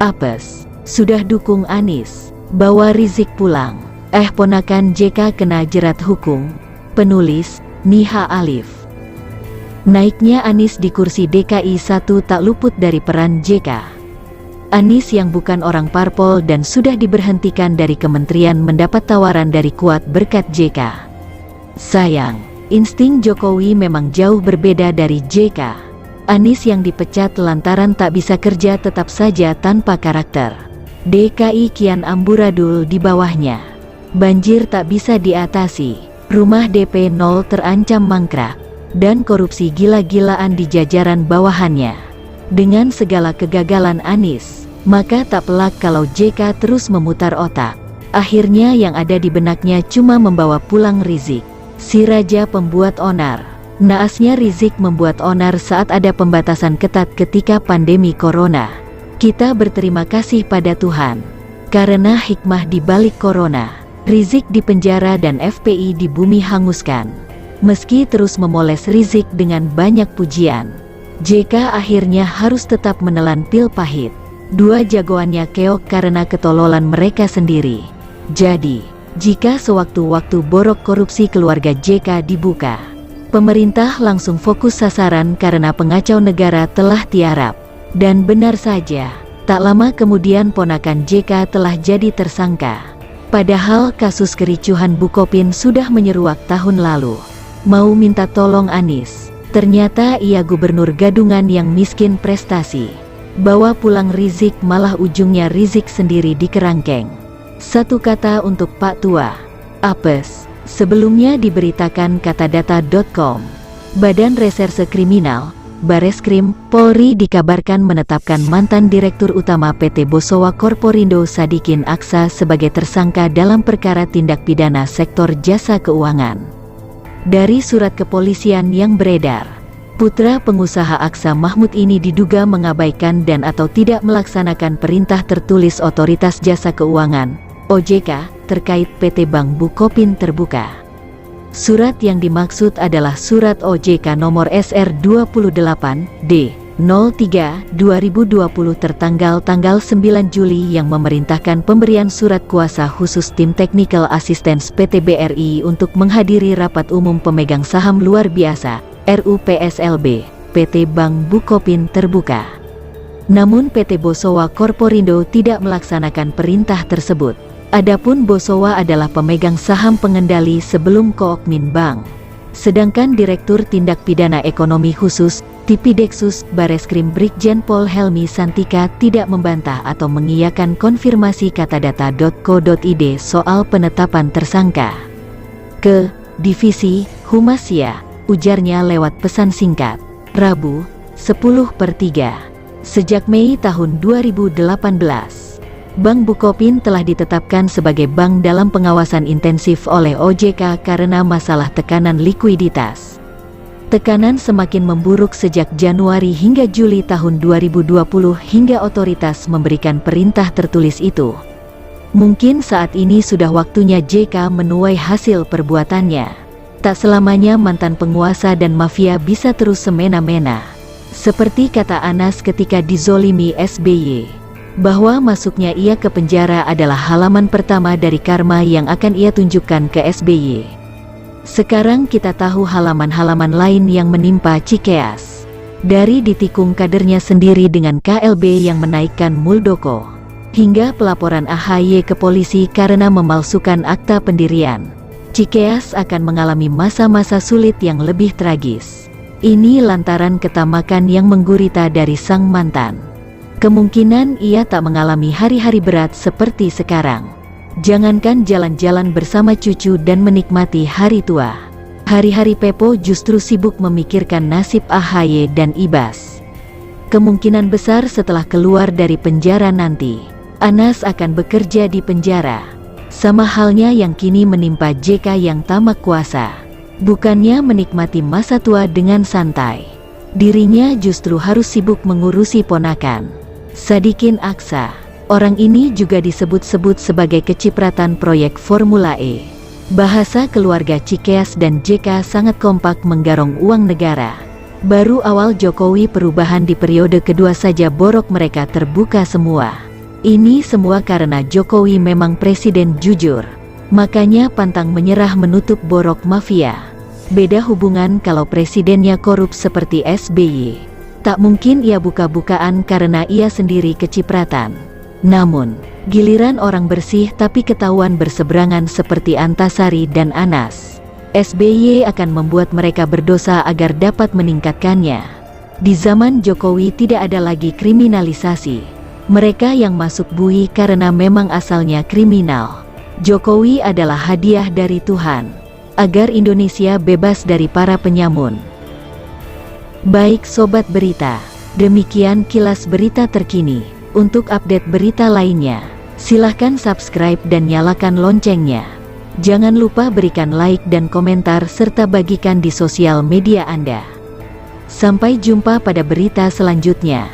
Apes, sudah dukung Anies, bawa Rizik pulang. Ponakan JK kena jerat hukum. Penulis, Niha Alif. Naiknya Anies di kursi DKI 1 tak luput dari peran JK. Anies yang bukan orang parpol dan sudah diberhentikan dari kementerian mendapat tawaran dari Kuat berkat JK. Sayang, insting Jokowi memang jauh berbeda dari JK. Anies yang dipecat lantaran tak bisa kerja tetap saja tanpa karakter. DKI kian amburadul di bawahnya. Banjir tak bisa diatasi, rumah DP 0 terancam mangkrak, dan korupsi gila-gilaan di jajaran bawahannya. Dengan segala kegagalan Anies, maka tak pelak kalau JK terus memutar otak. Akhirnya yang ada di benaknya cuma membawa pulang Rizik, si raja pembuat onar. Naasnya Rizik membuat onar saat ada pembatasan ketat ketika pandemi corona. Kita berterima kasih pada Tuhan, karena hikmah di balik corona, Rizik dipenjara dan FPI di bumi hanguskan. Meski terus memoles Rizik dengan banyak pujian, JK akhirnya harus tetap menelan pil pahit. Dua jagoannya keok karena ketololan mereka sendiri. Jadi, jika sewaktu-waktu borok korupsi keluarga JK dibuka, pemerintah langsung fokus sasaran karena pengacau negara telah tiarap. Dan benar saja, tak lama kemudian ponakan JK telah jadi tersangka. Padahal kasus kericuhan Bukopin sudah menyeruak tahun lalu. Mau minta tolong Anies, ternyata ia gubernur gadungan yang miskin prestasi. Bawa pulang Rizik malah ujungnya Rizik sendiri di kerangkeng. Satu kata untuk Pak Tua, apes. Sebelumnya diberitakan katadata.com, Badan Reserse Kriminal, Bareskrim, Polri dikabarkan menetapkan mantan Direktur Utama PT Bosowa Korporindo Sadikin Aksa sebagai tersangka dalam perkara tindak pidana sektor jasa keuangan. Dari surat kepolisian yang beredar, putra pengusaha Aksa Mahmud ini diduga mengabaikan dan atau tidak melaksanakan perintah tertulis Otoritas Jasa Keuangan, OJK, terkait PT Bank Bukopin terbuka. Surat yang dimaksud adalah Surat OJK nomor SR 28D-03/2020 tertanggal 9 Juli yang memerintahkan pemberian surat kuasa khusus tim Technical Assistance PT BRI untuk menghadiri rapat umum pemegang saham luar biasa RUPSLB PT Bank Bukopin terbuka. Namun PT Bosowa Korporindo tidak melaksanakan perintah tersebut. Adapun Bosowa adalah pemegang saham pengendali sebelum Kookmin Bank. Sedangkan Direktur Tindak Pidana Ekonomi Khusus, Tipideksus, Bareskrim Brigjen Pol Helmi Santika tidak membantah atau mengiyakan konfirmasi katadata.co.id soal penetapan tersangka. Ke Divisi Humasya, ujarnya lewat pesan singkat, Rabu, 10/3. Sejak Mei tahun 2018. Bank Bukopin telah ditetapkan sebagai bank dalam pengawasan intensif oleh OJK karena masalah tekanan likuiditas. Tekanan semakin memburuk sejak Januari hingga Juli tahun 2020 hingga otoritas memberikan perintah tertulis itu. Mungkin saat ini sudah waktunya JK menuai hasil perbuatannya. Tak selamanya mantan penguasa dan mafia bisa terus semena-mena. Seperti kata Anas ketika dizolimi SBY, bahwa masuknya ia ke penjara adalah halaman pertama dari karma yang akan ia tunjukkan ke SBY. Sekarang kita tahu halaman-halaman lain yang menimpa Cikeas. Dari ditikung kadernya sendiri dengan KLB yang menaikkan Muldoko, hingga pelaporan AHY ke polisi karena memalsukan akta pendirian. Cikeas akan mengalami masa-masa sulit yang lebih tragis. Ini lantaran ketamakan yang menggurita dari sang mantan. Kemungkinan ia tak mengalami hari-hari berat seperti sekarang. Jangankan jalan-jalan bersama cucu dan menikmati hari tua. Hari-hari Pepo justru sibuk memikirkan nasib AHY dan Ibas. Kemungkinan besar setelah keluar dari penjara nanti, Anas akan bekerja di penjara. Sama halnya yang kini menimpa JK yang tamak kuasa. Bukannya menikmati masa tua dengan santai, dirinya justru harus sibuk mengurusi ponakan, Sadikin Aksa. Orang ini juga disebut-sebut sebagai kecipratan proyek Formula E. Bahasa keluarga Cikeas dan JK sangat kompak menggarong uang negara. Baru awal Jokowi perubahan di periode kedua saja borok mereka terbuka semua. Ini semua karena Jokowi memang presiden jujur. Makanya pantang menyerah menutup borok mafia. Beda hubungan kalau presidennya korup seperti SBY. Tak mungkin ia buka-bukaan karena ia sendiri kecipratan. Namun, giliran orang bersih tapi ketahuan berseberangan seperti Antasari dan Anas, SBY akan membuat mereka berdosa agar dapat meningkatkannya. Di zaman Jokowi tidak ada lagi kriminalisasi. Mereka yang masuk bui karena memang asalnya kriminal. Jokowi adalah hadiah dari Tuhan, agar Indonesia bebas dari para penyamun. Baik Sobat Berita, demikian kilas berita terkini. Untuk update berita lainnya, silahkan subscribe dan nyalakan loncengnya. Jangan lupa berikan like dan komentar serta bagikan di sosial media Anda. Sampai jumpa pada berita selanjutnya.